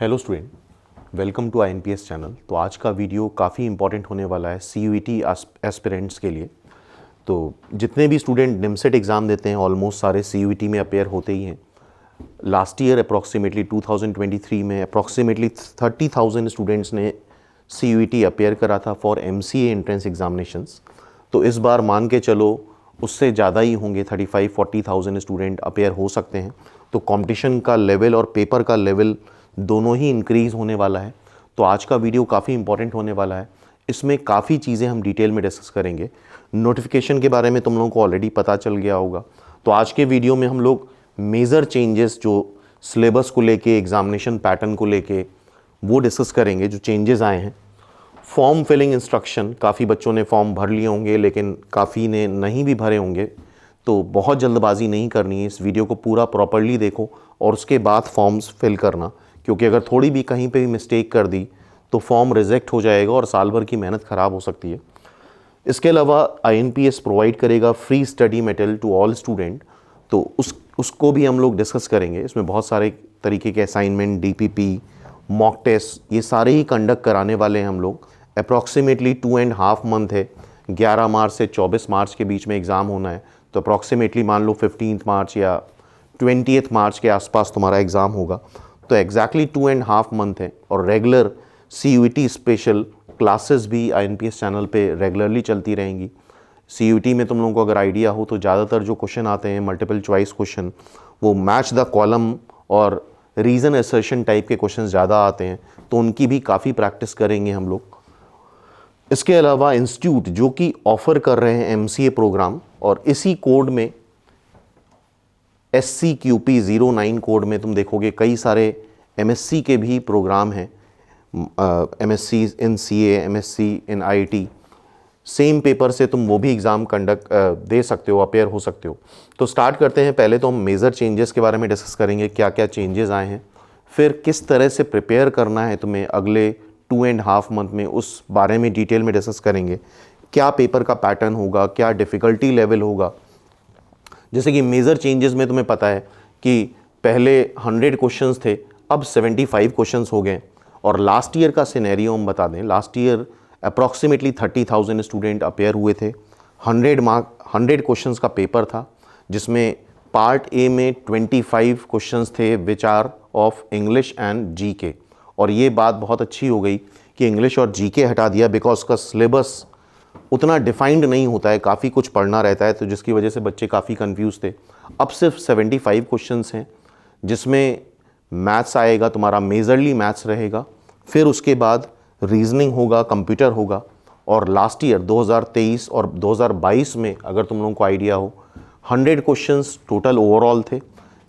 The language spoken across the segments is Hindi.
Hello student, welcome to INPS चैनल। तो आज का वीडियो काफ़ी इंपॉर्टेंट होने वाला है CUET एस्पिरेंट्स के लिए। तो जितने भी स्टूडेंट निमसेट एग्ज़ाम देते हैं ऑलमोस्ट सारे CUET में अपेयर होते ही हैं। लास्ट ईयर अप्रॉक्सीमेटली 2023 में अप्रॉक्सीमेटली 30,000 स्टूडेंट्स ने CUET अपेयर करा था फॉर MCA एंट्रेंस एग्जामिनेशंस। तो इस बार मान के चलो उससे ज़्यादा ही होंगे, 35-40,000 स्टूडेंट अपेयर हो सकते हैं। तो कंपटीशन का लेवल और पेपर का लेवल दोनों ही इंक्रीज़ होने वाला है। तो आज का वीडियो काफ़ी इंपॉर्टेंट होने वाला है। इसमें काफ़ी चीज़ें हम डिटेल में डिस्कस करेंगे। नोटिफिकेशन के बारे में तुम लोगों को ऑलरेडी पता चल गया होगा। तो आज के वीडियो में हम लोग मेजर चेंजेस जो सिलेबस को लेके, एग्जामिनेशन पैटर्न को लेके वो डिस्कस करेंगे, जो चेंजेस आए हैं। फॉर्म फिलिंग इंस्ट्रक्शन, काफ़ी बच्चों ने फॉर्म भर लिए होंगे लेकिन काफ़ी ने नहीं भी भरे होंगे। तो बहुत जल्दबाजी नहीं करनी है, इस वीडियो को पूरा प्रॉपर्ली देखो और उसके बाद फॉर्म्स फिल करना, क्योंकि अगर थोड़ी भी कहीं पे भी मिस्टेक कर दी तो फॉर्म रिजेक्ट हो जाएगा और साल भर की मेहनत ख़राब हो सकती है। इसके अलावा INPS प्रोवाइड करेगा free study material to all student. तो उसको भी हम लोग डिस्कस करेंगे। इसमें बहुत सारे तरीके के असाइनमेंट, DPP, मॉक टेस्ट, ये सारे ही कंडक्ट कराने वाले हैं हम लोग। अप्रॉक्सीमेटली 2.5 मंथ है। 11 मार्च से 24 मार्च के बीच में एग्ज़ाम होना है। तो अप्रॉक्सीमेटली मान लो 15 मार्च या 20 मार्च के आसपास तुम्हारा एग्ज़ाम होगा। तो एग्जैक्टली 2.5 मंथ है। और रेगुलर CUET स्पेशल क्लासेस भी INPS चैनल पे रेगुलरली चलती रहेंगी। CUET में तुम लोगों को अगर आइडिया हो तो ज़्यादातर जो क्वेश्चन आते हैं मल्टीपल चॉइस क्वेश्चन, वो मैच द कॉलम और रीज़न असर्शन टाइप के क्वेश्चन ज़्यादा आते हैं। तो उनकी भी काफ़ी प्रैक्टिस करेंगे हम लोग। इसके अलावा इंस्टीट्यूट जो कि ऑफ़र कर रहे हैं MCA प्रोग्राम, और इसी कोड में SCQP09 कोड में तुम देखोगे कई सारे MSc के भी प्रोग्राम हैं। MSc इन CA, MSc इन IIT, सेम पेपर से तुम वो भी एग्ज़ाम कंडक्ट दे सकते हो, अपेयर हो सकते हो। तो स्टार्ट करते हैं। पहले तो हम मेजर चेंजेस के बारे में डिस्कस करेंगे, क्या क्या चेंजेस आए हैं। फिर किस तरह से प्रिपेयर करना है तुम्हें अगले 2.5 मंथ में, उस बारे में डिटेल में डिस्कस करेंगे। क्या पेपर का पैटर्न होगा, क्या डिफ़िकल्टी लेवल होगा। जैसे कि मेजर चेंजेस में तुम्हें पता है कि पहले 100 क्वेश्चंस थे, अब 75 क्वेश्चंस हो गए। और लास्ट ईयर का सिनेरियो हम बता दें, last year approximately 30,000 student appear हुए थे। 100 क्वेश्चंस का पेपर था, जिसमें पार्ट ए में 25 क्वेश्चंस थे which are of English and GK। और ये बात बहुत अच्छी हो गई कि इंग्लिश और GK हटा दिया, बिकॉज का सिलेबस उतना डिफाइंड नहीं होता है, काफ़ी कुछ पढ़ना रहता है, तो जिसकी वजह से बच्चे काफ़ी कंफ्यूज थे। अब सिर्फ 75 क्वेश्चंस हैं, जिसमें मैथ्स आएगा तुम्हारा, मेजरली मैथ्स रहेगा। फिर उसके बाद रीजनिंग होगा, कंप्यूटर होगा। और लास्ट ईयर 2023 और 2022 में अगर तुम लोगों को आइडिया हो, 100 क्वेश्चंस टोटल ओवरऑल थे,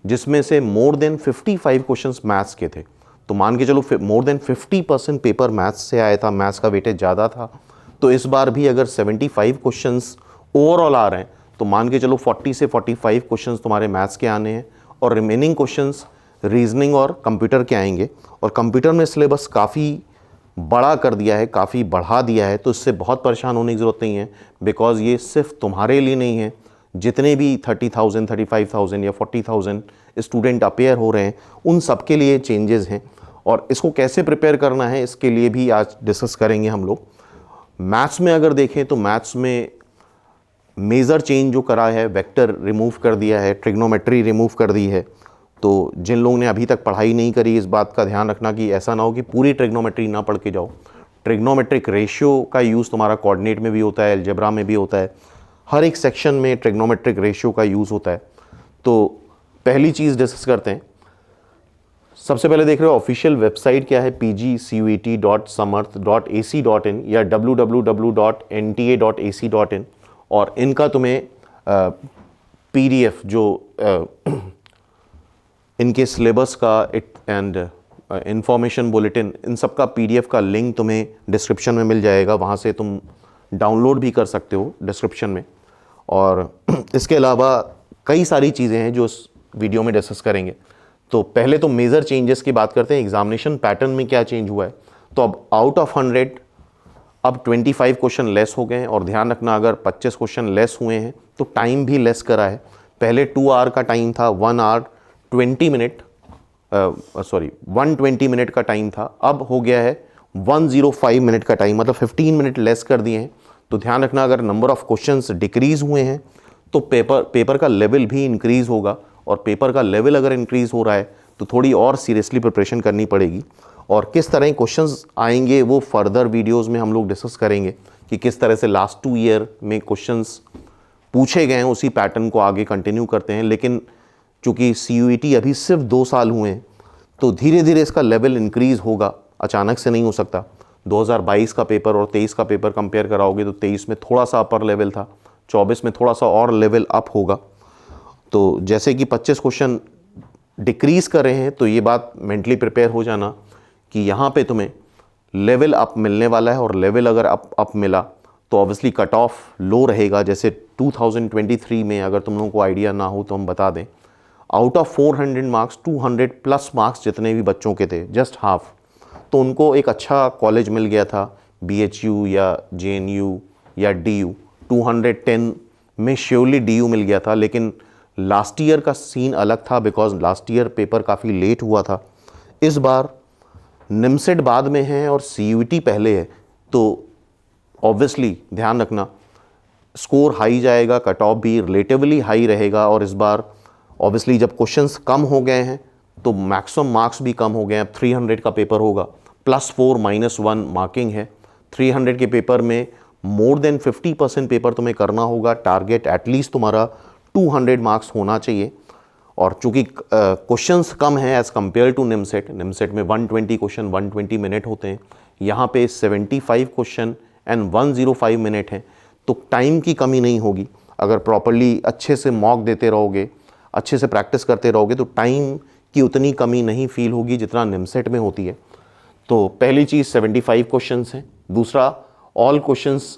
जिसमें से मोर देन 55 क्वेश्चंस मैथ्स के थे। तो मान के चलो मोर देन 50% पेपर मैथ्स से आया था, मैथ्स का वेटेज ज़्यादा था। तो इस बार भी अगर 75 क्वेश्चंस ओवरऑल आ रहे हैं तो मान के चलो 40 से 45 क्वेश्चंस तुम्हारे मैथ्स के आने हैं, और रिमेनिंग क्वेश्चंस रीजनिंग और कंप्यूटर के आएंगे। और कंप्यूटर में सिलेबस काफ़ी बड़ा कर दिया है, काफ़ी बढ़ा दिया है। तो इससे बहुत परेशान होने की ज़रूरत नहीं है, बिकॉज़ ये सिर्फ तुम्हारे लिए नहीं है, जितने भी 30,000, 35,000 या 40,000 स्टूडेंट अपेयर हो रहे हैं उन सब के लिए चेंजेस हैं। और इसको कैसे प्रिपेयर करना है इसके लिए भी आज डिस्कस करेंगे हम लोग। मैथ्स में अगर देखें तो मैथ्स में मेजर चेंज जो करा है, वेक्टर रिमूव कर दिया है, ट्रिग्नोमेट्री रिमूव कर दी है। तो जिन लोगों ने अभी तक पढ़ाई नहीं करी, इस बात का ध्यान रखना कि ऐसा ना हो कि पूरी ट्रिग्नोमेट्री ना पढ़ के जाओ। ट्रिग्नोमेट्रिक रेशियो का यूज़ तुम्हारा कोऑर्डिनेट में भी होता है, अलजेब्रा में भी होता है, हर एक सेक्शन में ट्रिग्नोमेट्रिक रेशियो का यूज़ होता है। तो पहली चीज़ डिस्कस करते हैं। सबसे पहले देख रहे हो ऑफिशियल वेबसाइट क्या है, pgcuet.samarth.ac.in या www.nta.ac.in। और इनका तुम्हें PDF जो इनके सिलेबस का एंड इंफॉर्मेशन बुलेटिन, इन सब का PDF का लिंक तुम्हें डिस्क्रिप्शन में मिल जाएगा, वहाँ से तुम डाउनलोड भी कर सकते हो डिस्क्रिप्शन में। और इसके अलावा कई सारी चीज़ें हैं जो इस वीडियो में डिस्कस करेंगे। तो पहले तो मेजर चेंजेस की बात करते हैं। एग्जामिनेशन पैटर्न में क्या चेंज हुआ है, तो अब आउट ऑफ 100 अब 25 क्वेश्चन लेस हो गए हैं। और ध्यान रखना, अगर 25 क्वेश्चन लेस हुए हैं तो टाइम भी लेस करा है। पहले 2 आवर का टाइम था, 1 आवर 20 मिनट सॉरी 120 मिनट का टाइम था, अब हो गया है 105 मिनट का टाइम, मतलब 15 मिनट लेस कर दिए हैं। तो ध्यान रखना, अगर नंबर ऑफ क्वेश्चंस डिक्रीज़ हुए हैं तो पेपर का लेवल भी इंक्रीज़ होगा, और पेपर का लेवल अगर इंक्रीज़ हो रहा है तो थोड़ी और सीरियसली प्रिपरेशन करनी पड़ेगी। और किस तरह क्वेश्चंस आएंगे वो फर्दर वीडियोस में हम लोग डिस्कस करेंगे कि किस तरह से लास्ट 2 ईयर में क्वेश्चंस पूछे गए हैं, उसी पैटर्न को आगे कंटिन्यू करते हैं। लेकिन चूँकि CUET अभी सिर्फ 2 साल हुए हैं तो धीरे धीरे इसका लेवल इंक्रीज़ होगा, अचानक से नहीं हो सकता। 2022 का पेपर और 23 का पेपर कंपेयर कराओगे तो 23 में थोड़ा सा अपर लेवल था, 24 में थोड़ा सा और लेवल अप होगा। तो जैसे कि 25 क्वेश्चन डिक्रीज़ कर रहे हैं, तो ये बात मेंटली प्रिपेयर हो जाना कि यहाँ पे तुम्हें लेवल अप मिलने वाला है, और लेवल अगर अप मिला तो ऑब्वियसली कट ऑफ लो रहेगा। जैसे 2023 में अगर तुम लोगों को आइडिया ना हो तो हम बता दें, out of 400 marks 200 plus marks जितने भी बच्चों के थे, जस्ट हाफ, तो उनको एक अच्छा कॉलेज मिल गया था, BHU या JNU या DU। 210 में श्योरली DU मिल गया था, लेकिन लास्ट ईयर का सीन अलग था, बिकॉज लास्ट ईयर पेपर काफ़ी लेट हुआ था। इस बार निमसेट बाद में है और CUET पहले है, तो ऑब्वियसली ध्यान रखना स्कोर हाई जाएगा, कट ऑफ भी रिलेटिवली हाई रहेगा। और इस बार ऑब्वियसली जब क्वेश्चंस कम हो गए हैं तो मैक्सिमम मार्क्स भी कम हो गए हैं। अब 300 का पेपर होगा, +4 -1 मार्किंग है। 300 के पेपर में मोर देन 50% पेपर तुम्हें करना होगा। टारगेट एटलीस्ट तुम्हारा 200 मार्क्स होना चाहिए। और चूंकि क्वेश्चंस कम हैं एज़ कम्पेयर टू निमसेट में 120 क्वेश्चन 120 मिनट होते हैं, यहाँ पे 75 क्वेश्चन एंड 105 मिनट हैं, तो टाइम की कमी नहीं होगी। अगर प्रॉपरली अच्छे से मॉक देते रहोगे, अच्छे से प्रैक्टिस करते रहोगे, तो टाइम की उतनी कमी नहीं फील होगी जितना निमसेट में होती है। तो पहली चीज़ 75 क्वेश्चंस हैं। दूसरा, all questions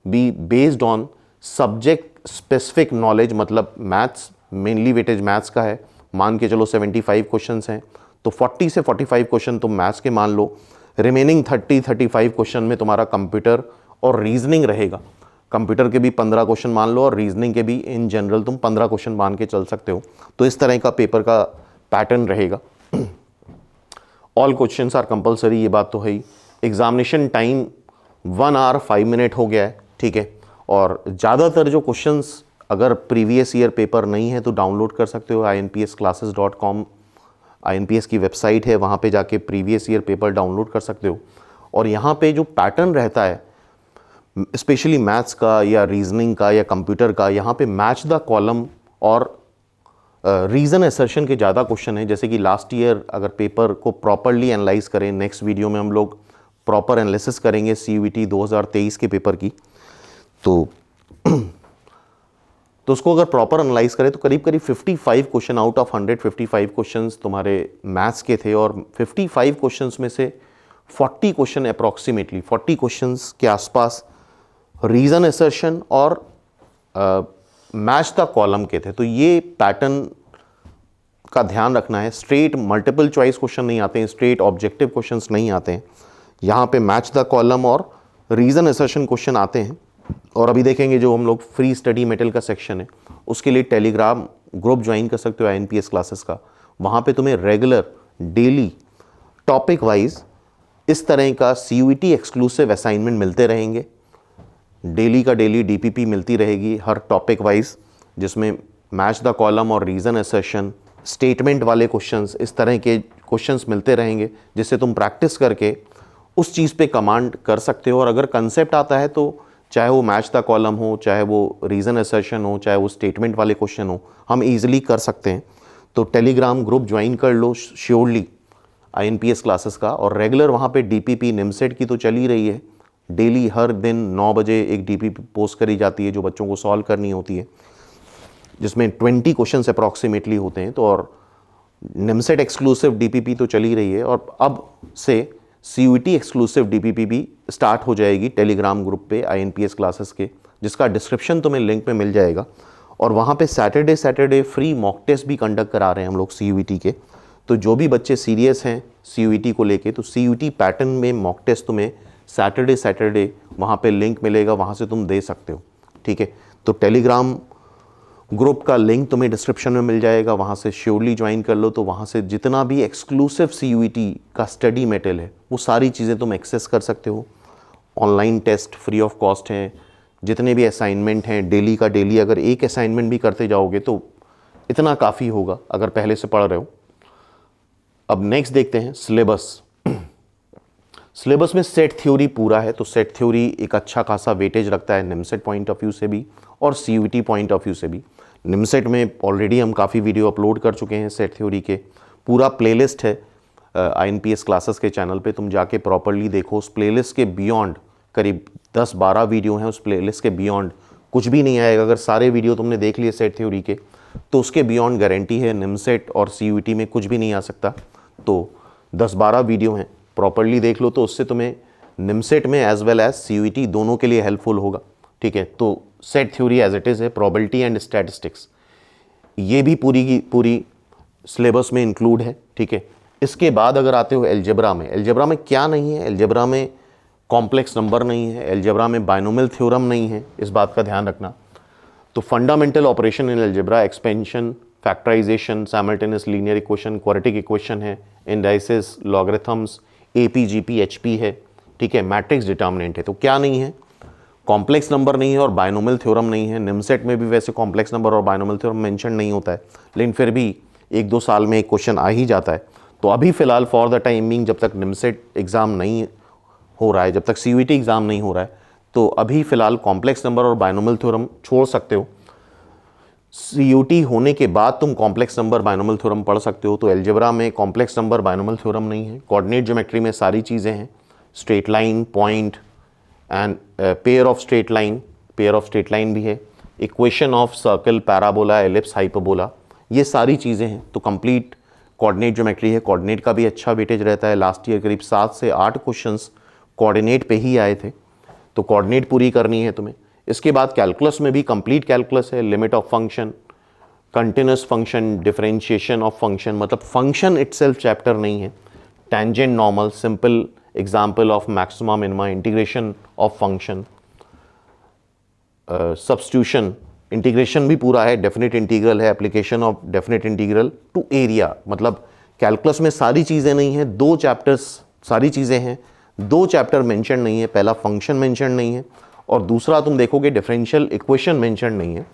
be based on subject specific knowledge, मतलब मैथ्स, मेनली वेटेज मैथ्स का है। मान के चलो 75 क्वेश्चंस हैं तो 40 से 45 क्वेश्चन तुम मैथ्स के मान लो, रिमेनिंग 30-35 क्वेश्चन में तुम्हारा कंप्यूटर और रीजनिंग रहेगा। कंप्यूटर के भी 15 क्वेश्चन मान लो और रीजनिंग के भी इन जनरल तुम 15 क्वेश्चन मान के चल सकते हो। तो इस तरह का पेपर का पैटर्न रहेगा। ऑल क्वेश्चंस आर कंपलसरी, ये बात तो है ही। एग्जामिनेशन टाइम 1 आवर 5 मिनट हो गया है, ठीक है। और ज़्यादातर जो क्वेश्चंस अगर प्रीवियस ईयर पेपर नहीं है तो डाउनलोड कर सकते हो, inpsclasses.com INPS की वेबसाइट है, वहाँ पे जाके प्रीवियस ईयर पेपर डाउनलोड कर सकते हो। और यहाँ पे जो पैटर्न रहता है स्पेशली मैथ्स का या रीजनिंग का या कंप्यूटर का, यहाँ पे मैच द कॉलम और रीज़न असर्शन के ज़्यादा क्वेश्चन है। जैसे कि लास्ट ईयर अगर पेपर को प्रॉपरली एनालाइज करें, नेक्स्ट वीडियो में हम लोग प्रॉपर एनालिसिस करेंगे CUET 2023 के पेपर की, तो उसको अगर प्रॉपर एनालाइज करें तो करीब 55 क्वेश्चन आउट ऑफ 155 क्वेश्चंस तुम्हारे मैथ्स के थे। और 55 क्वेश्चंस में से 40 क्वेश्चन अप्रॉक्सीमेटली 40 क्वेश्चंस के आसपास रीज़न असर्शन और मैच द कॉलम के थे। तो ये पैटर्न का ध्यान रखना है। स्ट्रेट मल्टीपल चॉइस क्वेश्चन नहीं आते हैं, स्ट्रेट ऑब्जेक्टिव क्वेश्चंस नहीं आते हैं। यहाँ पे मैच द कॉलम और रीज़न असर्शन क्वेश्चन आते हैं। और अभी देखेंगे जो हम लोग फ्री स्टडी मेटेरियल का सेक्शन है, उसके लिए टेलीग्राम ग्रुप ज्वाइन कर सकते हो INPS क्लासेस का। वहाँ पे तुम्हें रेगुलर डेली टॉपिक वाइज इस तरह का CUET एक्सक्लूसिव असाइनमेंट मिलते रहेंगे। डेली का डेली DPP मिलती रहेगी हर टॉपिक वाइज, जिसमें मैच द कॉलम और रीज़न असर्शन, स्टेटमेंट वाले क्वेश्चंस, इस तरह के क्वेश्चंस मिलते रहेंगे, जिससे तुम प्रैक्टिस करके उस चीज़ पे कमांड कर सकते हो। और अगर कंसेप्ट आता है तो चाहे वो मैच द कॉलम हो, चाहे वो रीज़न असर्शन हो, चाहे वो स्टेटमेंट वाले क्वेश्चन हो, हम ईजिली कर सकते हैं। तो टेलीग्राम ग्रुप ज्वाइन कर लो श्योरली INPS क्लासेस का। और रेगुलर वहाँ पे DPP निमसेट की तो चल ही रही है, डेली हर दिन 9 बजे एक DPP पोस्ट करी जाती है जो बच्चों को सॉल्व करनी होती है, जिसमें 20 क्वेश्चन अप्रॉक्सीमेटली होते हैं। तो और निमसेट एक्सक्लूसिव DPP तो चल ही रही है, और अब से CUET एक्सक्लूसिव DPP भी स्टार्ट हो जाएगी टेलीग्राम ग्रुप पे INPS क्लासेस के, जिसका डिस्क्रिप्शन तुम्हें लिंक में मिल जाएगा। और वहाँ पे सैटरडे फ्री मॉक टेस्ट भी कंडक्ट करा रहे हैं हम लोग CUET के। तो जो भी बच्चे सीरियस हैं CUET को लेके, तो CUET पैटर्न में मॉक टेस्ट तुम्हें सैटरडे वहाँ पे लिंक मिलेगा, वहाँ से तुम दे सकते हो, ठीक है। तो टेलीग्राम ग्रुप का लिंक तुम्हें डिस्क्रिप्शन में मिल जाएगा, वहाँ से श्योरली ज्वाइन कर लो। तो वहाँ से जितना भी एक्सक्लूसिव CUET का स्टडी मटेरियल है वो सारी चीज़ें तुम एक्सेस कर सकते हो। Online test free of cost हैं, जितने भी असाइनमेंट हैं डेली का डेली, अगर एक असाइनमेंट भी करते जाओगे तो इतना काफ़ी होगा अगर पहले से पढ़ रहे हो। अब नेक्स्ट देखते हैं सिलेबस। सिलेबस में सेट थ्योरी पूरा है, तो सेट थ्योरी एक अच्छा खासा वेटेज रखता है निमसेट पॉइंट ऑफ व्यू से भी और CUET पॉइंट ऑफ व्यू से भी। निमसेट में ऑलरेडी हम काफ़ी वीडियो अपलोड कर चुके हैं सेट थ्योरी के, पूरा प्लेलिस्ट है INPS क्लासेस के चैनल पे, तुम जाके प्रॉपरली देखो। उस प्लेलिस्ट के बियॉन्ड करीब 10-12 वीडियो हैं, उस प्लेलिस्ट के बियॉन्ड कुछ भी नहीं आएगा। अगर सारे वीडियो तुमने देख लिए सेट थ्योरी के तो उसके बियॉन्ड गारंटी है निमसेट और CUET में कुछ भी नहीं आ सकता। तो 10-12 वीडियो हैं, प्रॉपरली देख लो, तो उससे तुम्हें निमसेट में एज वेल एज CUET दोनों के लिए हेल्पफुल होगा। ठीक है, तो set theory as it is है, प्रोबेबिलिटी एंड स्टैटिस्टिक्स ये भी पूरी की पूरी सिलेबस में इंक्लूड है। ठीक है, इसके बाद अगर आते हो एलजेब्रा में, एलजेब्रा में क्या नहीं है, एलजेब्रा में कॉम्प्लेक्स नंबर नहीं है, एलजेब्रा में बाइनोमियल थ्योरम नहीं है, इस बात का ध्यान रखना। तो fundamental operation in algebra, expansion, factorisation, simultaneous linear equation, quadratic equation है, indices, logarithms, AP, GP, HP है। ठीक है, मैट्रिक्स डिटर्मिनेंट है। तो क्या नहीं है, कॉम्प्लेक्स नंबर नहीं है और बाइनोमियल थ्योरम नहीं है। निमसेट में भी वैसे कॉम्प्लेक्स नंबर और बाइनोमियल थ्योरम मेंशन नहीं होता है, लेकिन फिर भी 1-2 साल में एक क्वेश्चन आ ही जाता है। तो अभी फ़िलहाल फॉर द टाइमिंग, जब तक निमसेट एग्ज़ाम नहीं हो रहा है, जब तक CUET एग्ज़ाम नहीं हो रहा है, तो अभी फ़िलहाल कॉम्प्लेक्स नंबर और बाइनोमियल थ्योरम छोड़ सकते हो। CUET होने के बाद तुम कॉम्प्लेक्स नंबर बाइनोमियल थ्योरम पढ़ सकते हो। तो एलजेब्रा में कॉम्प्लेक्स नंबर बाइनोमियल थ्योरम नहीं है। कोऑर्डिनेट ज्योमेट्री में सारी चीज़ें हैं, straight line, point and pair of straight line भी है, equation of circle, parabola, ellipse, hyperbola, ये सारी चीज़ें हैं। तो कंप्लीट कोऑर्डिनेट ज्योमेट्री है। कोऑर्डिनेट का भी अच्छा वेटेज रहता है। लास्ट ईयर करीब 7 से 8 क्वेश्चंस कोऑर्डिनेट पे ही आए थे, तो कोऑर्डिनेट पूरी करनी है तुम्हें। इसके बाद कैलकुलस में भी कंप्लीट कैलकुलस है, limit of function, continuous function, differentiation of function, मतलब फंक्शन इटसेल्फ चैप्टर नहीं है, tangent, normal, simple example of maxima, minima, integration of function, substitution, integration भी पूरा है, डेफिनेट इंटीग्रल है, application of definite integral to area. मतलब कैलकुलस में सारी चीज़ें नहीं हैं, 2 चैप्टर्स सारी चीज़ें हैं, 2 चैप्टर मेंशन नहीं है। पहला फंक्शन मेंशन नहीं है और दूसरा तुम देखोगे डिफरेंशियल इक्वेशन मेंशन नहीं है।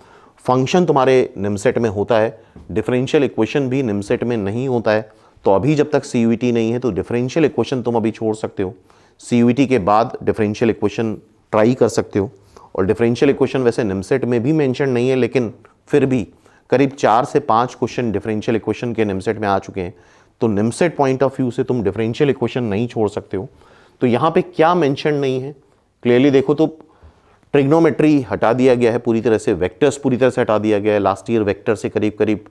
फंक्शन तुम्हारे निमसेट में होता है, डिफरेंशियल इक्वेशन भी निमसेट में नहीं होता है। तो अभी जब तक CUET नहीं है तो डिफरेंशियल इक्वेशन तुम अभी छोड़ सकते हो। CUET के बाद डिफरेंशियल इक्वेशन ट्राई कर सकते हो। और डिफरेंशियल इक्वेशन वैसे निमसेट में भी मेंशन नहीं है, लेकिन फिर भी करीब 4 से 5 क्वेश्चन डिफरेंशियल इक्वेशन के निमसेट में आ चुके हैं। तो निमसेट पॉइंट ऑफ व्यू से तुम डिफरेंशियल इक्वेशन नहीं छोड़ सकते हो। तो यहाँ पे क्या मेंशन नहीं है क्लियरली देखो तो ट्रिग्नोमेट्री हटा दिया गया है पूरी तरह से, वेक्टर्स पूरी तरह से हटा दिया गया है। लास्ट ईयर वेक्टर से करीब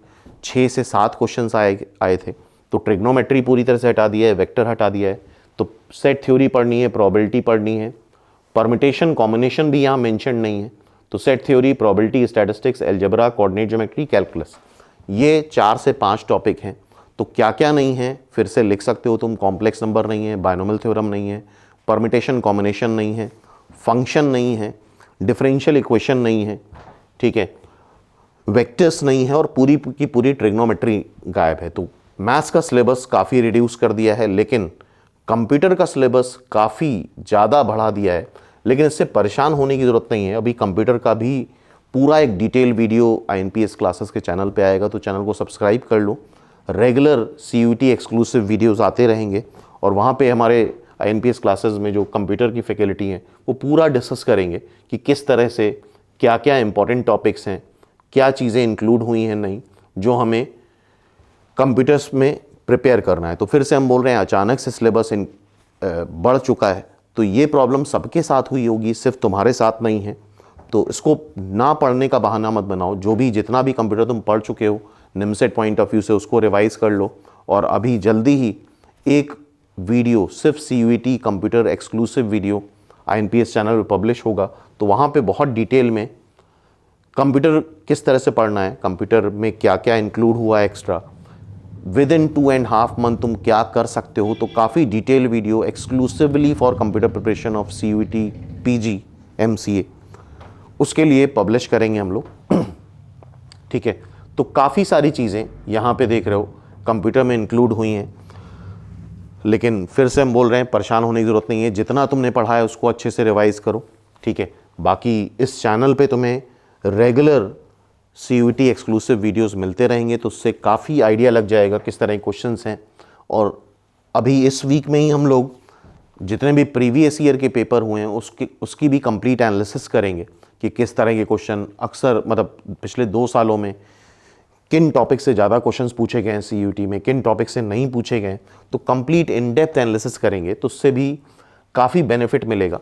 6 से 7 क्वेश्चंस आए थे, तो ट्रिग्नोमेट्री पूरी तरह से हटा दिया है, वेक्टर हटा दिया है। तो सेट थ्योरी पढ़नी है, प्रोबेबिलिटी पढ़नी है, परमिटेशन कॉम्बिनेशन भी यहाँ मेंशन नहीं है। तो set theory, probability, statistics, algebra, coordinate geometry, calculus, ये 4 से 5 टॉपिक हैं। तो क्या क्या नहीं है फिर से लिख सकते हो तुम। कॉम्प्लेक्स नंबर नहीं है, बाइनोमियल थ्योरम नहीं है, परमिटेशन कॉम्बिनेशन नहीं है, फंक्शन नहीं है, डिफरेंशियल इक्वेशन नहीं है, ठीक है, वेक्टर्स नहीं है और पूरी की पूरी ट्रिग्नोमेट्री गायब है। तो मैथ्स का सिलेबस काफ़ी रिड्यूस कर दिया है, लेकिन कंप्यूटर का सिलेबस काफ़ी ज़्यादा बढ़ा दिया है। लेकिन इससे परेशान होने की ज़रूरत नहीं है। अभी कंप्यूटर का भी पूरा एक डिटेल वीडियो INPS क्लासेस के चैनल पे आएगा, तो चैनल को सब्सक्राइब कर लो। रेगुलर CUET एक्सक्लूसिव वीडियोस आते रहेंगे और वहाँ पे हमारे INPS क्लासेस में जो कंप्यूटर की फैकल्टी हैं वो पूरा डिस्कस करेंगे कि किस तरह से क्या क्या इंपॉर्टेंट टॉपिक्स हैं, क्या चीज़ें इंक्लूड हुई हैं नहीं, जो हमें कंप्यूटर्स में प्रिपेयर करना है। तो फिर से हम बोल रहे हैं अचानक से सिलेबस बढ़ चुका है, तो ये प्रॉब्लम सबके साथ हुई होगी, सिर्फ तुम्हारे साथ नहीं है। तो इसको ना पढ़ने का बहाना मत बनाओ। जो भी जितना भी कंप्यूटर तुम पढ़ चुके हो निमसेट पॉइंट ऑफ व्यू से, उसको रिवाइज कर लो। और अभी जल्दी ही एक वीडियो सिर्फ CUET computer exclusive video INPS channel पर पब्लिश होगा। तो वहाँ पे बहुत डिटेल में कंप्यूटर किस तरह से पढ़ना है, कंप्यूटर में क्या क्या इंक्लूड हुआ है एक्स्ट्रा, विद इन 2.5 मंथ तुम क्या कर सकते हो। तो काफ़ी detail video exclusively for computer preparation of CUET PG MCA उसके लिए पब्लिश करेंगे हम लोग। ठीक है। तो काफ़ी सारी चीज़ें यहाँ पे देख रहे हो कंप्यूटर में इंक्लूड हुई हैं, लेकिन फिर से हम बोल रहे हैं परेशान होने की ज़रूरत नहीं है, जितना तुमने पढ़ा है उसको अच्छे से रिवाइज़ करो, ठीक है। बाकी इस चैनल पे तुम्हें रेगुलर CUET एक्सक्लूसिव वीडियोस मिलते रहेंगे, तो उससे काफ़ी आइडिया लग जाएगा किस तरह के क्वेश्चंस हैं। और अभी इस वीक में ही हम लोग जितने भी प्रीवियस ईयर के पेपर हुए हैं उसकी भी कंप्लीट एनालिसिस करेंगे कि किस तरह के क्वेश्चन अक्सर मतलब पिछले 2 सालों में किन टॉपिक से ज़्यादा क्वेश्चंस पूछे गए हैं CUET में, किन टॉपिक से नहीं पूछे गए, तो कंप्लीट इन डेप्थ एनालिसिस करेंगे, तो उससे भी काफ़ी बेनिफिट मिलेगा।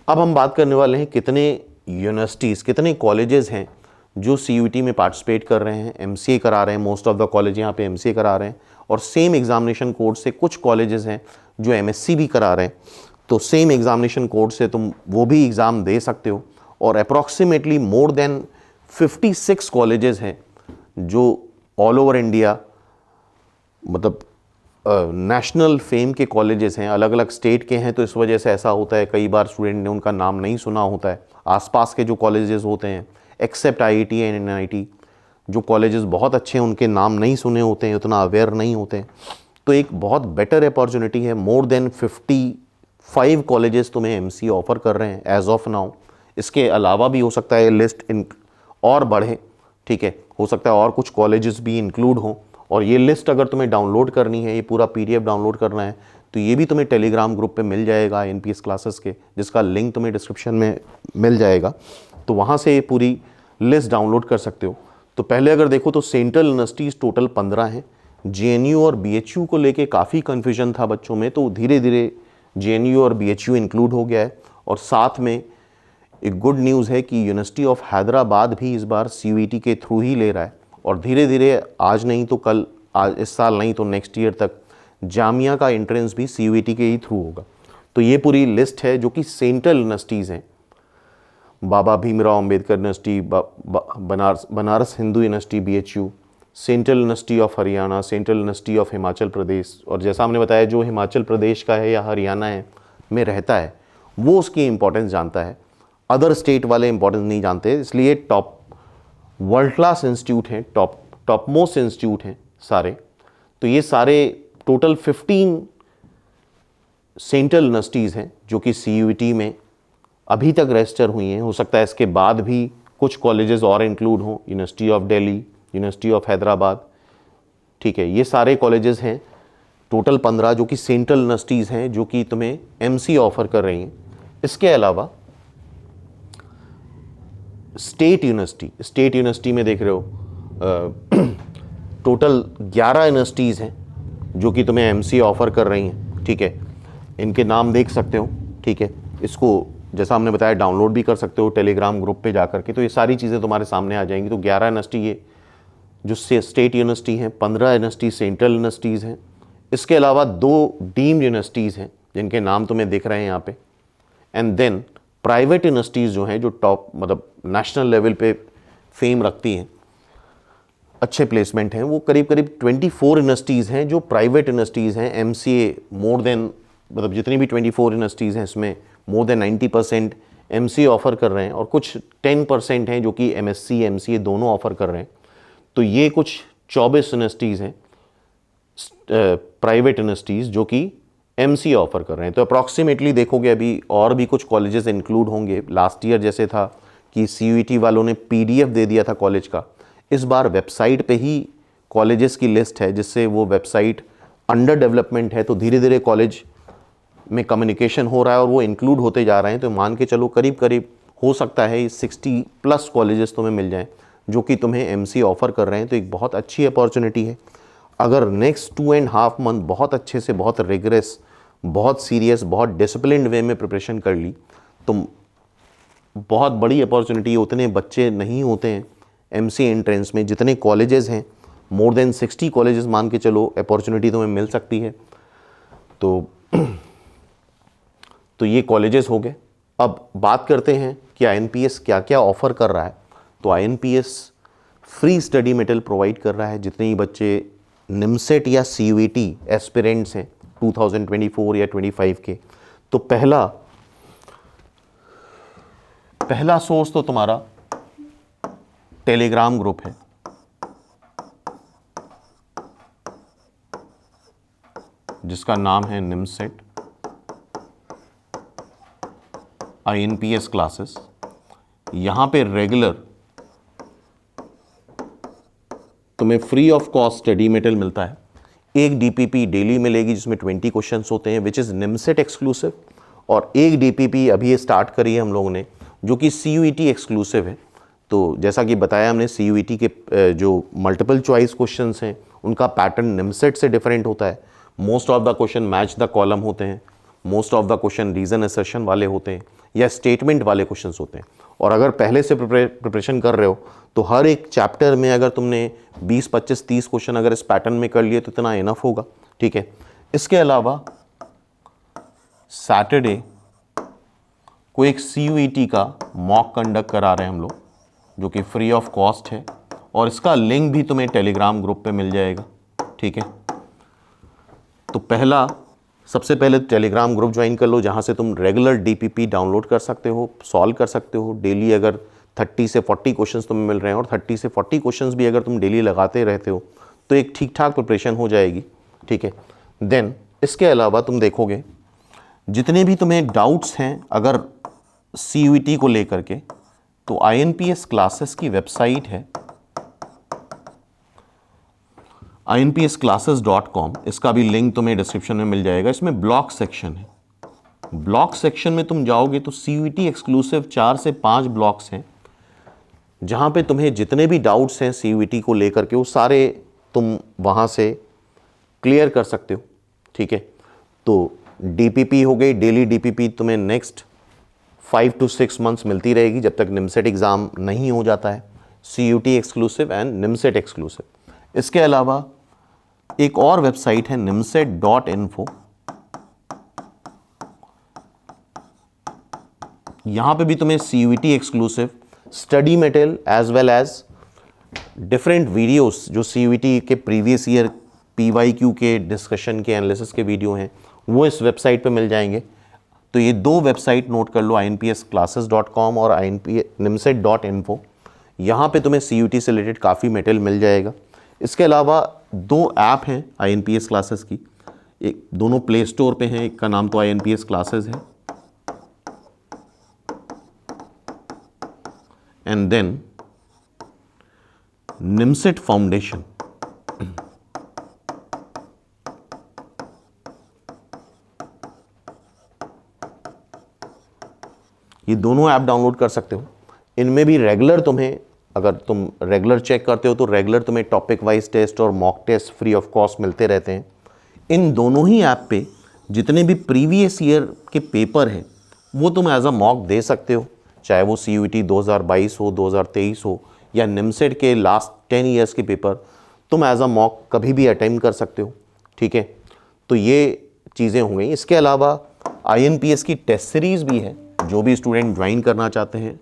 अब हम बात करने वाले हैं कितने यूनिवर्सिटीज़, कितने कॉलेजेस हैं जो CUET में पार्टिसिपेट कर रहे हैं, MCA करा रहे हैं। मोस्ट ऑफ द कॉलेज यहाँ पे MCA करा रहे हैं, और सेम एग्जामिनेशन कोड से कुछ कॉलेजेस हैं जो MSc भी करा रहे हैं। तो सेम एग्जामिनेशन कोड से तुम वो भी एग्ज़ाम दे सकते हो। और अप्रॉक्सीमेटली मोर देन 56 कॉलेजेस हैं जो ऑल ओवर इंडिया मतलब नेशनल फेम के कॉलेजेस हैं, अलग अलग स्टेट के हैं। तो इस वजह से ऐसा होता है कई बार स्टूडेंट ने उनका नाम नहीं सुना होता है। आसपास के जो कॉलेजेस होते हैं एक्सेप्ट IIT एंड NIT, जो कॉलेजेस बहुत अच्छे हैं उनके नाम नहीं सुने होते हैं, उतना अवेयर नहीं होते हैं। तो एक बहुत बेटर अपॉर्चुनिटी है। मोर देन 55 कॉलेजेस तुम्हें MCA ऑफर कर रहे हैं एज ऑफ नाउ। इसके अलावा भी हो सकता है लिस्ट और बढ़े, ठीक है, हो सकता है और कुछ कॉलेजेस भी इंक्लूड हों। और ये लिस्ट अगर तुम्हें डाउनलोड करनी है, ये पूरा PDF डाउनलोड करना है, तो ये भी तुम्हें टेलीग्राम ग्रुप पे मिल जाएगा INPS क्लासेस के, जिसका लिंक तुम्हें डिस्क्रिप्शन में मिल जाएगा। तो वहाँ से ये पूरी लिस्ट डाउनलोड कर सकते हो। तो पहले अगर देखो तो सेंट्रल यूनिवर्सिटीज़ टोटल 15 हैं। JNU और BHU को लेके काफ़ी कन्फ्यूजन था बच्चों में, तो धीरे धीरे JNU और BHU इंक्लूड हो गया है। और साथ में एक गुड न्यूज़ है कि यूनिवर्सिटी ऑफ हैदराबाद भी इस बार CUET के थ्रू ही ले रहा है। और धीरे धीरे आज नहीं तो कल, आज इस साल नहीं तो नेक्स्ट ईयर तक जामिया का एंट्रेंस भी CUET के ही थ्रू होगा। तो ये पूरी लिस्ट है जो कि सेंट्रल यूनिवर्सिटीज़ हैं। Baba Bhimrao Ambedkar university, Banaras Hindu university BHU, central university of Haryana, central university of Himachal Pradesh. और जैसा हमने बताया जो हिमाचल प्रदेश का है या हरियाणा है में रहता है वो उसकी इम्पोर्टेंस जानता है, अदर स्टेट वाले इंपॉर्टेंस नहीं जानते। इसलिए टॉप वर्ल्ड क्लास इंस्टीट्यूट हैं, टॉप मोस्ट इंस्टीट्यूट हैं सारे। तो ये सारे टोटल 15 सेंट्रल यूनिवर्सिटीज़ हैं जो कि CUET में अभी तक रजिस्टर हुई हैं। हो सकता है इसके बाद भी कुछ कॉलेजेस और इंक्लूड हों, university of Delhi, university of Hyderabad, ठीक है। ये सारे कॉलेजेस हैं टोटल 15 जो कि सेंट्रल यूनिवर्सिटीज़ हैं जो कि तुम्हें MCA ऑफर कर रही हैं। इसके अलावा स्टेट यूनिवर्सिटी में देख रहे हो टोटल 11 यूनिवर्सिटीज़ हैं जो कि तुम्हें MCA ऑफ़र कर रही हैं, ठीक है। इनके नाम देख सकते हो, ठीक है। इसको जैसा हमने बताया डाउनलोड भी कर सकते हो टेलीग्राम ग्रुप पे जाकर के, तो ये सारी चीज़ें तुम्हारे सामने आ जाएंगी। तो 11 यूनिवर्सिटी ये जो स्टेट यूनिवर्सिटी हैं, 15 यूनिवर्सिटी सेंट्रल यूनिवर्सिटीज़ हैं। इसके अलावा 2 डीम्ड यूनिवर्सिटीज़ हैं जिनके नाम तुम्हें दिख रहे हैं यहाँ पे। एंड देन प्राइवेट यूनिवर्सिटीज़ जो हैं जो टॉप मतलब नेशनल लेवल पे फेम रखती हैं, अच्छे प्लेसमेंट हैं, वो करीब करीब 24 यूनिवर्सिटीज़ हैं जो प्राइवेट यूनिवर्सिटीज़ हैं। MCA मोर देन मतलब जितनी भी 24 यूनिवर्सिटीज़ हैं इसमें मोर देन 90% MCA ऑफ़र कर रहे हैं, और कुछ 10% हैं जो कि MSc MCA दोनों ऑफ़र कर रहे हैं। तो ये कुछ 24 यूनिवर्सिटीज़ हैं प्राइवेट यूनिवर्सिटीज़ जो कि MCA ऑफ़र कर रहे हैं। तो अप्रॉक्सीमेटली देखोगे अभी और भी कुछ कॉलेजेस इंक्लूड होंगे। लास्ट ईयर जैसे था कि CUET वालों ने PDF दे दिया था कॉलेज का, इस बार वेबसाइट पे ही कॉलेजेस की लिस्ट है, जिससे वो वेबसाइट अंडर डेवलपमेंट है। तो धीरे धीरे कॉलेज में कम्युनिकेशन हो रहा है और वो इंक्लूड होते जा रहे हैं। तो मान के चलो करीब करीब हो सकता है 60+ कॉलेजेस तुम्हें मिल जाएँ जो कि तुम्हें MCA ऑफ़र कर रहे हैं। तो एक बहुत अच्छी अपॉर्चुनिटी है। अगर नेक्स्ट 2.5 मंथ बहुत अच्छे से, बहुत रिगरस, बहुत सीरियस, बहुत डिसिप्लिन्ड वे में प्रिपरेशन कर ली तो बहुत बड़ी अपॉर्चुनिटी है। उतने बच्चे नहीं होते हैं MCA एंट्रेंस में, जितने कॉलेजेस हैं मोर देन 60 कॉलेजेस मान के चलो अपॉर्चुनिटी तुम्हें मिल सकती है। तो ये कॉलेजेस हो गए। अब बात करते हैं कि INPS क्या क्या ऑफ़र कर रहा है। तो INPS free study material provide कर रहा है। जितने ही बच्चे NIMSET या CUET एस्पिरेंट्स हैं 2024 या 25 के, तो पहला सोर्स तो तुम्हारा टेलीग्राम ग्रुप है। जिसका नाम है निमसेट INPS क्लासेस। यहाँ पे रेगुलर तुम्हें free of cost study material मिलता है। एक DPP डेली मिलेगी जिसमें 20 क्वेश्चंस होते हैं विच इज़ निमसेट एक्सक्लूसिव, और एक DPP अभी ये स्टार्ट करी है हम लोगों ने जो कि CUET एक्सक्लूसिव है। तो जैसा कि बताया हमने, CUET के जो मल्टीपल चॉइस क्वेश्चंस हैं उनका पैटर्न निमसेट से डिफरेंट होता है। Most of the question match the column होते हैं, most of the question reason assertion वाले होते हैं या स्टेटमेंट वाले क्वेश्चंस होते हैं। और अगर पहले से प्रिपरेशन कर रहे हो तो हर एक चैप्टर में अगर तुमने 20, 25, 30 क्वेश्चन अगर इस पैटर्न में कर लिए तो इतना इनफ होगा। ठीक है। इसके अलावा सैटरडे को एक CUET का मॉक कंडक्ट करा रहे हैं हम लोग जो कि फ्री ऑफ कॉस्ट है, और इसका लिंक भी तुम्हें टेलीग्राम ग्रुप पे मिल जाएगा। ठीक है। तो सबसे पहले टेलीग्राम ग्रुप ज्वाइन कर लो जहाँ से तुम रेगुलर DPP डाउनलोड कर सकते हो, सॉल्व कर सकते हो। डेली अगर 30 से 40 क्वेश्चंस तुम्हें मिल रहे हैं और 30 से 40 क्वेश्चंस भी अगर तुम डेली लगाते रहते हो तो एक ठीक ठाक प्रिपरेशन हो जाएगी। ठीक है। देन इसके अलावा तुम देखोगे जितने भी तुम्हें डाउट्स हैं अगर CUET को लेकर के, तो INPS क्लासेस की वेबसाइट है inpsclasses.com। इसका भी लिंक तुम्हें डिस्क्रिप्शन में मिल जाएगा। इसमें ब्लॉक सेक्शन है। ब्लॉक सेक्शन में तुम जाओगे तो CUET एक्सक्लूसिव 4 से 5 ब्लॉक्स हैं जहां पे तुम्हें जितने भी डाउट्स हैं CUET को लेकर के वो सारे तुम वहां से क्लियर कर सकते हो। ठीक है। तो DPP हो गई, डेली DPP तुम्हें नेक्स्ट 5 to 6 मंथ्स मिलती रहेगी जब तक निमसेट एग्ज़ाम नहीं हो जाता है। CUET exclusive and NIMCET exclusive. इसके अलावा एक और वेबसाइट है nimset.info। यहां पे भी तुम्हें CUET exclusive study material as well as different videos जो CUET के प्रीवियस ईयर PYQ के डिस्कशन के एनालिसिस के वीडियो हैं वो इस वेबसाइट पे मिल जाएंगे। तो ये दो वेबसाइट नोट कर लो, inpsclasses.com और nimset.info। यहाँ पे तुम्हें CUET से रिलेटेड काफ़ी मटेरियल मिल जाएगा। इसके अलावा 2 ऐप हैं INPS क्लासेस की, एक दोनों प्ले स्टोर पे हैं। एक का नाम तो INPS क्लासेस है एंड देन निमसेट फाउंडेशन। ये दोनों ऐप डाउनलोड कर सकते हो। इनमें भी रेगुलर तुम्हें, अगर तुम रेगुलर चेक करते हो तो रेगुलर तुम्हें टॉपिक वाइज टेस्ट और mock test free of cost मिलते रहते हैं। इन दोनों ही ऐप पे जितने भी प्रीवियस ईयर के पेपर हैं वो तुम एज अ मॉक दे सकते हो, चाहे वो CUET 2022 हो, 2023 हो या निमसेट के लास्ट 10 ईयर्स के पेपर तुम एज अ मॉक कभी भी अटेम्प्ट कर सकते हो। ठीक है। तो ये चीज़ें हो गई। इसके अलावा INPS की टेस्ट सीरीज़ भी है, जो भी स्टूडेंट ज्वाइन करना चाहते हैं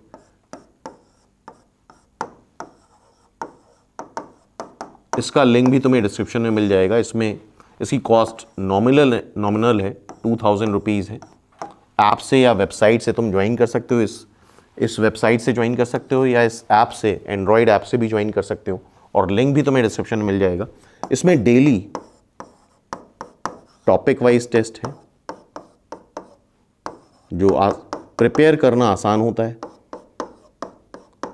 इसका लिंक भी तुम्हें डिस्क्रिप्शन में मिल जाएगा। इसमें इसकी कॉस्ट नॉमिनल है, 2000 रुपीज़ है। ऐप से या वेबसाइट से तुम ज्वाइन कर सकते हो, इस वेबसाइट से ज्वाइन कर सकते हो या इस ऐप से, एंड्रॉयड ऐप से भी ज्वाइन कर सकते हो, और लिंक भी तुम्हें डिस्क्रिप्शन में मिल जाएगा। इसमें डेली टॉपिक वाइज टेस्ट है जो प्रिपेयर करना आसान होता है,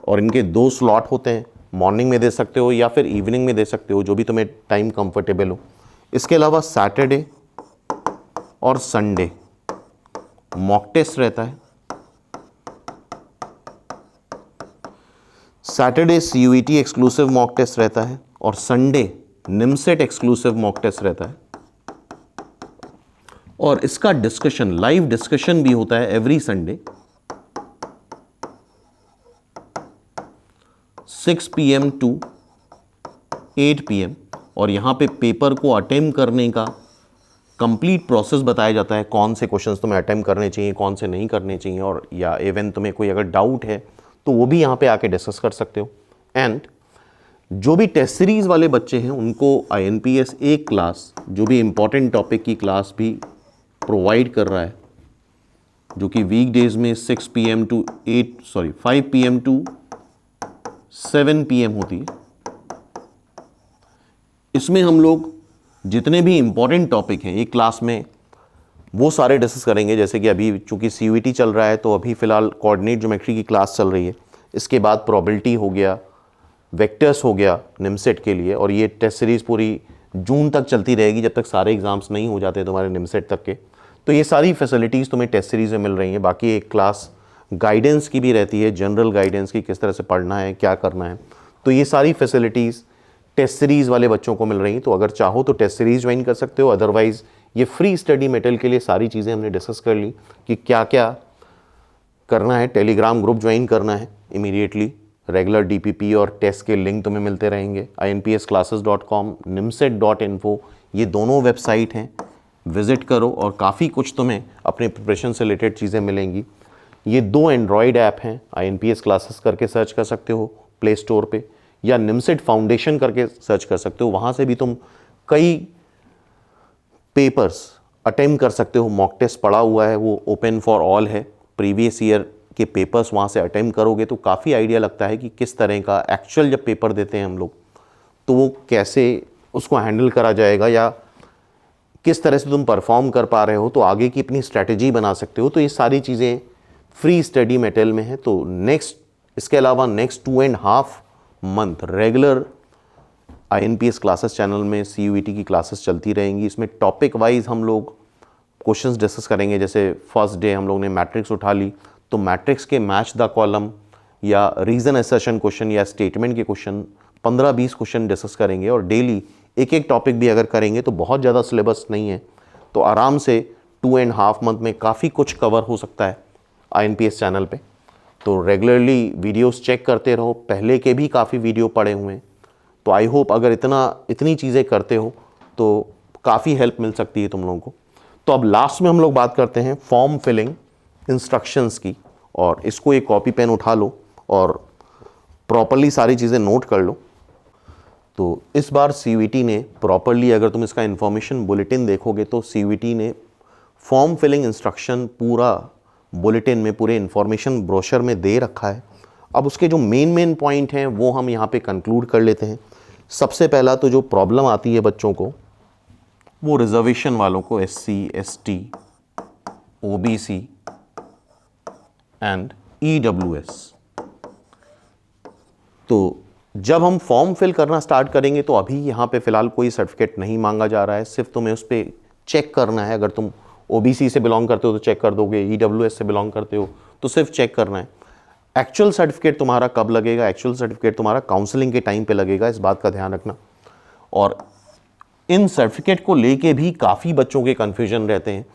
और इनके 2 स्लॉट होते हैं, मॉर्निंग में दे सकते हो या फिर इवनिंग में दे सकते हो, जो भी तुम्हें टाइम कंफर्टेबल हो। इसके अलावा सैटरडे और संडे मॉक टेस्ट रहता है। Saturday CUET exclusive mock test रहता है और Sunday NIMCET exclusive mock test रहता है, और इसका डिस्कशन, लाइव डिस्कशन भी होता है every Sunday 6 PM to 8 PM। और यहाँ पे पेपर को अटेम्प्ट करने का कंप्लीट प्रोसेस बताया जाता है, कौन से क्वेश्चंस तुम्हें अटेम्प्ट करने चाहिए, कौन से नहीं करने चाहिए, और या इवन तुम्हें कोई अगर डाउट है तो वो भी यहाँ पे आके डिस्कस कर सकते हो। एंड जो भी टेस्ट सीरीज़ वाले बच्चे हैं उनको INPS एक क्लास, जो भी इम्पॉर्टेंट टॉपिक की क्लास भी प्रोवाइड कर रहा है, जो कि वीक डेज में 5 PM to 7 PM होती है। इसमें हम लोग जितने भी इंपॉर्टेंट टॉपिक हैं एक क्लास में वो सारे डिस्कस करेंगे। जैसे कि अभी चूंकि CUET चल रहा है तो अभी फ़िलहाल कोऑर्डिनेट ज्योमेट्री की क्लास चल रही है। इसके बाद प्रोबेबिलिटी हो गया, वेक्टर्स हो गया निमसेट के लिए, और ये टेस्ट सीरीज़ पूरी जून तक चलती रहेगी जब तक सारे एग्ज़ाम्स नहीं हो जाते तुम्हारे निमसेट तक के। तो ये सारी फैसिलिटीज़ तुम्हें टेस्ट सीरीज़ में मिल रही हैं। बाकी एक क्लास गाइडेंस की भी रहती है, जनरल गाइडेंस की, किस तरह से पढ़ना है, क्या करना है। तो ये सारी फैसिलिटीज़ टेस्ट सीरीज़ वाले बच्चों को मिल रही हैं। तो अगर चाहो तो टेस्ट सीरीज़ ज्वाइन कर सकते हो। अदरवाइज़ ये फ्री स्टडी मटेरियल के लिए सारी चीज़ें हमने डिस्कस कर ली कि क्या क्या करना है। टेलीग्राम ग्रुप ज्वाइन करना है इमीडिएटली। रेगुलर DPP और टेस्ट के लिंक तुम्हें मिलते रहेंगे। INPSclasses.com, nimset.info, ये दोनों वेबसाइट हैं, विज़िट करो और काफ़ी कुछ तुम्हें अपने प्रिपरेशन से रिलेटेड चीज़ें मिलेंगी। ये 2 एंड्रॉयड ऐप हैं, INPS क्लासेस करके सर्च कर सकते हो प्ले स्टोर पे, या निमसेट फाउंडेशन करके सर्च कर सकते हो। वहाँ से भी तुम कई पेपर्स अटेम्प्ट कर सकते हो। मॉक टेस्ट पड़ा हुआ है, वो ओपन फॉर ऑल है। प्रीवियस ईयर के पेपर्स वहाँ से अटेम्प्ट करोगे तो काफ़ी आइडिया लगता है कि किस तरह का एक्चुअल जब पेपर देते हैं हम लोग तो वो कैसे उसको हैंडल करा जाएगा, या किस तरह से तुम परफॉर्म कर पा रहे हो, तो आगे की अपनी स्ट्रैटेजी बना सकते हो। तो ये सारी चीज़ें फ्री स्टडी मटेरियल में है। तो इसके अलावा next 2.5 month regular INPS classes channel में CUET की क्लासेस चलती रहेंगी। इसमें टॉपिक वाइज हम लोग क्वेश्चंस डिस्कस करेंगे। जैसे फर्स्ट डे हम लोग ने मैट्रिक्स उठा ली, तो मैट्रिक्स के मैच द कॉलम या रीजन असर्शन क्वेश्चन या स्टेटमेंट के क्वेश्चन 15-20 क्वेश्चन डिस्कस करेंगे। और डेली एक एक टॉपिक भी अगर करेंगे तो बहुत ज़्यादा सिलेबस नहीं है, तो आराम से 2.5 मंथ में काफ़ी कुछ कवर हो सकता है INPS चैनल पे। तो रेगुलरली वीडियोस चेक करते रहो, पहले के भी काफ़ी वीडियो पड़े हुए हैं। तो आई होप अगर इतनी चीज़ें करते हो तो काफ़ी हेल्प मिल सकती है तुम लोगों को। तो अब लास्ट में हम लोग बात करते हैं फॉर्म फिलिंग इंस्ट्रक्शंस की, और इसको एक कॉपी पेन उठा लो और प्रॉपरली सारी चीज़ें नोट कर लो। तो इस बार CUET ने प्रॉपरली, अगर तुम इसका इन्फॉर्मेशन बुलेटिन देखोगे तो CUET ने फॉर्म फिलिंग इंस्ट्रक्शन पूरा बुलेटिन में, पूरे इन्फॉर्मेशन ब्रोशर में दे रखा है। अब उसके जो मेन पॉइंट हैं वो हम यहाँ पे कंक्लूड कर लेते हैं। सबसे पहला तो जो प्रॉब्लम आती है बच्चों को, वो रिजर्वेशन वालों को, SC, ST, OBC and EWS। तो जब हम फॉर्म फिल करना स्टार्ट करेंगे तो अभी यहाँ पे फ़िलहाल कोई सर्टिफिकेट नहीं मांगा जा रहा है, सिर्फ तुम्हें उस पर चेक करना है। अगर तुम OBC से बिलोंग करते हो तो चेक कर दोगे, EWS से बिलोंग करते हो तो सिर्फ चेक करना है। एक्चुअल सर्टिफिकेट तुम्हारा कब लगेगा? एक्चुअल सर्टिफिकेट तुम्हारा काउंसलिंग के टाइम पे लगेगा, इस बात का ध्यान रखना। और इन सर्टिफिकेट को लेके भी काफ़ी बच्चों के कन्फ्यूजन रहते हैं,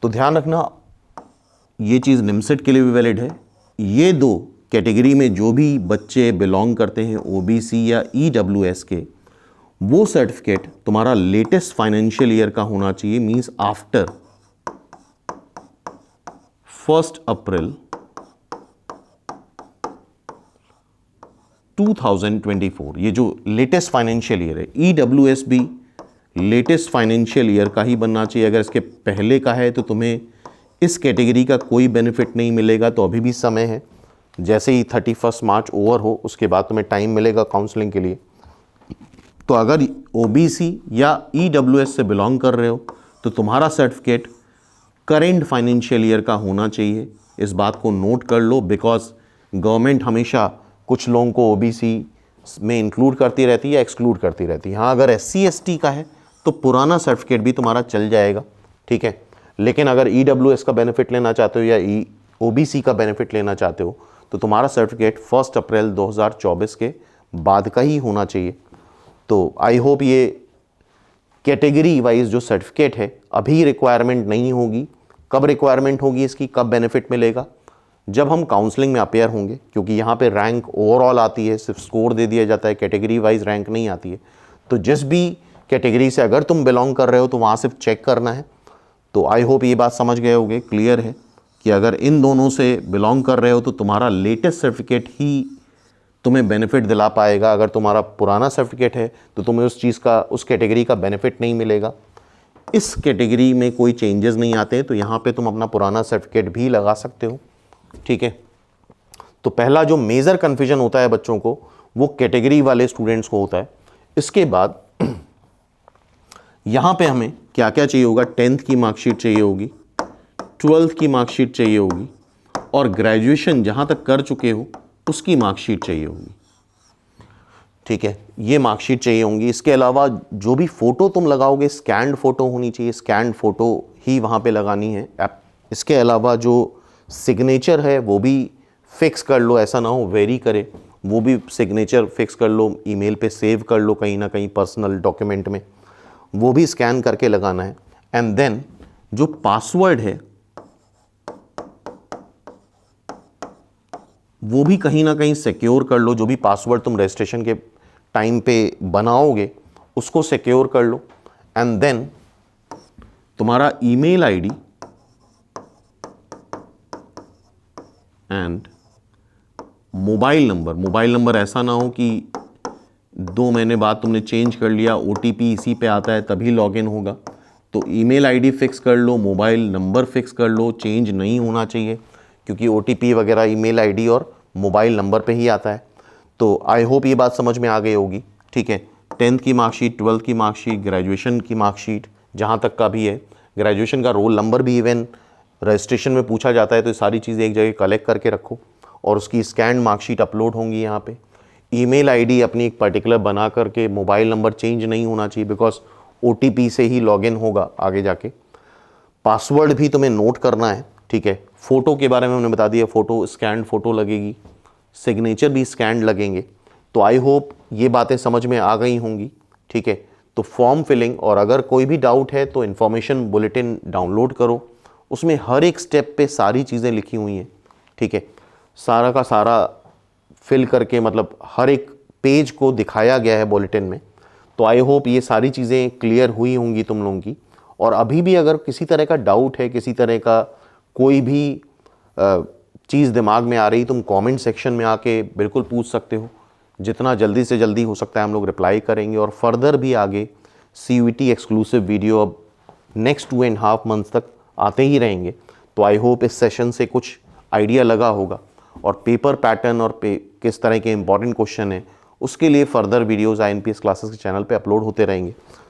तो ध्यान रखना ये चीज़ निमसेट के लिए भी वैलिड है। ये 2 कैटेगरी में जो भी बच्चे बिलोंग करते हैं OBC या EWS के, वो सर्टिफिकेट तुम्हारा लेटेस्ट फाइनेंशियल ईयर का होना चाहिए, मींस आफ्टर 1 अप्रैल 2024। ये जो लेटेस्ट फाइनेंशियल ईयर है, EWS भी लेटेस्ट फाइनेंशियल ईयर का ही बनना चाहिए। अगर इसके पहले का है तो तुम्हें इस कैटेगरी का कोई बेनिफिट नहीं मिलेगा। तो अभी भी समय है, जैसे ही 31 मार्च ओवर हो उसके बाद तुम्हें टाइम मिलेगा काउंसलिंग के लिए। तो अगर OBC या EWS से बिलोंग कर रहे हो तो तुम्हारा सर्टिफिकेट करेंट फाइनेंशियल ईयर का होना चाहिए। इस बात को नोट कर लो, बिकॉज गवर्नमेंट हमेशा कुछ लोगों को OBC में इंक्लूड करती रहती है या एक्सक्लूड करती रहती है। हाँ, अगर SC ST का है तो पुराना सर्टिफिकेट भी तुम्हारा चल जाएगा, ठीक है। लेकिन अगर EWS का बेनिफिट लेना चाहते हो या OBC का बेनिफिट लेना चाहते हो तो तुम्हारा सर्टिफिकेट 1 अप्रैल 2024 के बाद का ही होना चाहिए। तो आई होप ये कैटेगरी वाइज जो सर्टिफिकेट है अभी रिक्वायरमेंट नहीं होगी। कब रिक्वायरमेंट होगी इसकी, कब बेनिफिट मिलेगा? जब हम काउंसलिंग में अपेयर होंगे, क्योंकि यहाँ पे रैंक ओवरऑल आती है, सिर्फ स्कोर दे दिया जाता है, कैटेगरी वाइज रैंक नहीं आती है। तो जिस भी कैटेगरी से अगर तुम बिलोंग कर रहे हो तो वहाँ सिर्फ चेक करना है। तो आई होप ये बात समझ गए होगे, क्लियर है कि अगर इन दोनों से बिलोंग कर रहे हो तो तुम्हारा लेटेस्ट सर्टिफिकेट ही तुम्हें बेनिफिट दिला पाएगा। अगर तुम्हारा पुराना सर्टिफिकेट है तो तुम्हें उस चीज़ का, उस कैटेगरी का बेनिफिट नहीं मिलेगा। इस कैटेगरी में कोई चेंजेस नहीं आते, तो यहाँ पे तुम अपना पुराना सर्टिफिकेट भी लगा सकते हो, ठीक है। तो पहला जो मेजर कन्फ्यूजन होता है बच्चों को वो कैटेगरी वाले स्टूडेंट्स को होता है। इसके बाद यहाँ पे हमें क्या क्या चाहिए होगा, 10th की मार्कशीट चाहिए होगी, 12th की मार्कशीट चाहिए होगी, और ग्रेजुएशन जहाँ तक कर चुके हो उसकी मार्कशीट चाहिए होगी। ठीक है, ये मार्कशीट चाहिए होंगी। इसके अलावा जो भी फ़ोटो तुम लगाओगे स्कैन्ड फ़ोटो होनी चाहिए, स्कैन्ड फ़ोटो ही वहाँ पे लगानी है। इसके अलावा जो सिग्नेचर है वो भी फिक्स कर लो, ऐसा ना हो वेरी करे, वो भी सिग्नेचर फिक्स कर लो, ईमेल पे सेव कर लो कहीं ना कहीं पर्सनल डॉक्यूमेंट में, वो भी स्कैन करके लगाना है। एंड देन जो पासवर्ड है वो भी कहीं ना कहीं सिक्योर कर लो। जो भी पासवर्ड तुम रजिस्ट्रेशन के टाइम पे बनाओगे उसको सिक्योर कर लो। एंड देन तुम्हारा email ID and mobile number ऐसा ना हो कि 2 महीने बाद तुमने चेंज कर लिया, ओटीपी इसी पे आता है तभी लॉगिन होगा। तो ईमेल आईडी फिक्स कर लो, मोबाइल नंबर फिक्स कर लो, चेंज नहीं होना चाहिए क्योंकि ओटीपी वगैरह ईमेल आईडी और मोबाइल नंबर पे ही आता है। तो आई होप ये बात समझ में आ गई होगी। ठीक है, 10th की मार्कशीट, 12th की मार्कशीट, ग्रेजुएशन की मार्कशीट जहाँ तक का भी है, ग्रेजुएशन का रोल नंबर भी इवन रजिस्ट्रेशन में पूछा जाता है, तो ये सारी चीज़ें एक जगह कलेक्ट करके रखो और उसकी स्कैन मार्कशीट अपलोड होंगी यहाँ पे। ईमेल आईडी अपनी एक पर्टिकुलर बना करके, मोबाइल नंबर चेंज नहीं होना चाहिए बिकॉज ओटीपी से ही लॉगिन होगा आगे जाके। पासवर्ड भी तुम्हें नोट करना है। ठीक है, फ़ोटो के बारे में हमने बता दिया, फ़ोटो स्कैन फ़ोटो लगेगी, सिग्नेचर भी स्कैन लगेंगे। तो आई होप ये बातें समझ में आ गई होंगी। ठीक है, तो फॉर्म फिलिंग, और अगर कोई भी डाउट है तो इन्फॉर्मेशन बुलेटिन डाउनलोड करो, उसमें हर एक स्टेप पे सारी चीज़ें लिखी हुई हैं। ठीक है, सारा का सारा फिल करके, मतलब हर एक पेज को दिखाया गया है बुलेटिन में। तो आई होप ये सारी चीज़ें क्लियर हुई होंगी तुम लोगों की। और अभी भी अगर किसी तरह का डाउट है, किसी तरह का कोई भी चीज़ दिमाग में आ रही, तुम कमेंट सेक्शन में आके बिल्कुल पूछ सकते हो। जितना जल्दी से जल्दी हो सकता है हम लोग रिप्लाई करेंगे। और फर्दर भी आगे CUET एक्सक्लूसिव वीडियो अब नेक्स्ट 2.5 मंथ्स तक आते ही रहेंगे। तो आई होप इस सेशन से कुछ आइडिया लगा होगा। और पेपर पैटर्न और किस तरह के इंपॉर्टेंट क्वेश्चन हैं उसके लिए फर्दर वीडियोज़ INPS क्लासेस के चैनल पे अपलोड होते रहेंगे।